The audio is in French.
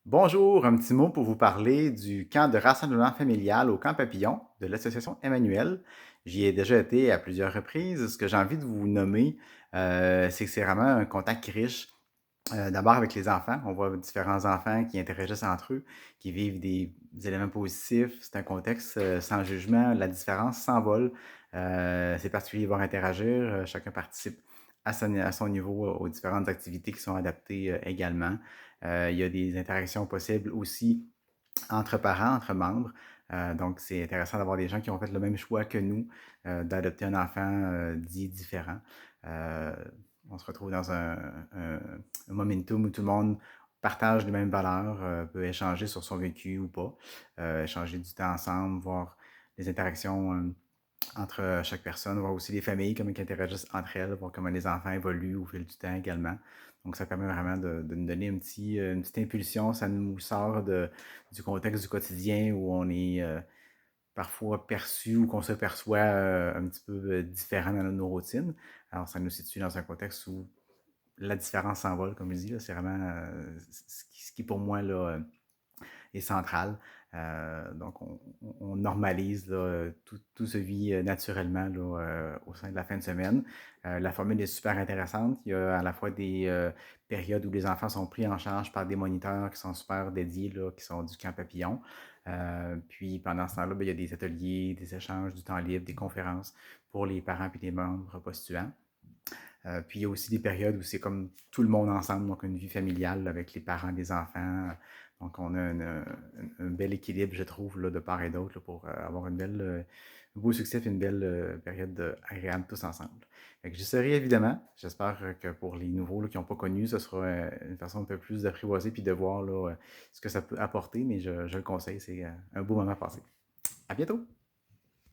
Bonjour, un petit mot pour vous parler du camp de rassemblement familial au Camp Papillon de l'association Emmanuel. J'y ai déjà été à plusieurs reprises. Ce que j'ai envie de vous nommer, c'est que c'est vraiment un contact riche. D'abord avec les enfants, on voit différents enfants qui interagissent entre eux, qui vivent des éléments positifs. C'est un contexte sans jugement, la différence s'envole. C'est particulier de voir interagir, chacun participe à son niveau aux différentes activités qui sont adaptées également. Il y a des interactions possibles aussi entre parents, entre membres. Donc, c'est intéressant d'avoir des gens qui ont fait le même choix que nous, d'adopter un enfant dit différent. Euh, on se retrouve dans un momentum où tout le monde partage les mêmes valeurs, peut échanger sur son vécu ou pas, échanger du temps ensemble, voir les interactions entre chaque personne, voir aussi les familles, comment ils interagissent entre elles, voir comment les enfants évoluent au fil du temps également. Donc, ça permet vraiment de nous donner une petite impulsion. Ça nous sort du contexte du quotidien où on est parfois perçu ou qu'on se perçoit un petit peu différent dans nos routines. Alors, ça nous situe dans un contexte où la différence s'envole, comme je dis. C'est vraiment ce qui, pour moi, là, est centrale. Donc, on normalise là, tout se vit naturellement là, au sein de la fin de semaine. La formule est super intéressante. Il y a à la fois des périodes où les enfants sont pris en charge par des moniteurs qui sont super dédiés, là, qui sont du camp papillon. Puis pendant ce temps-là, ben, il y a des ateliers, des échanges, du temps libre, des conférences pour les parents et les membres postulants. Puis il y a aussi des périodes où c'est comme tout le monde ensemble, donc une vie familiale avec les parents, les enfants. Donc on a un bel équilibre, je trouve, là, de part et d'autre, là, pour avoir un beau succès et une belle période agréable tous ensemble. Fait que j'y serai évidemment. J'espère que pour les nouveaux là, qui n'ont pas connu, ce sera une façon un peu plus d'apprivoiser puis de voir là, ce que ça peut apporter, mais je le conseille, c'est un beau moment passé. À bientôt!